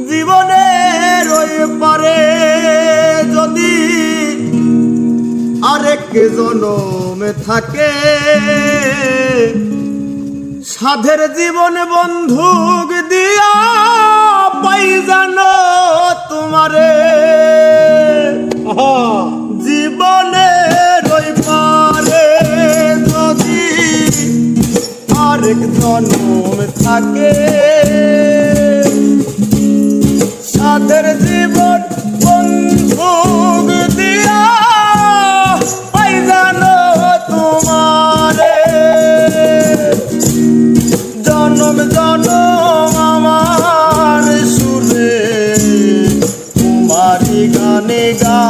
জীবনের ওই পারে যদি আরেক জনম থাকে, সাধের জীবন বন্ধুক দিয়া পাই জানো তোমারে। জীবনের ওই পারে যদি আরেক জনম থাকে, সাধের জীবন বন্ধুক দিয়া পাই জানো তোমারে। জনম জনম আমার সুরে তোমারি গানে গা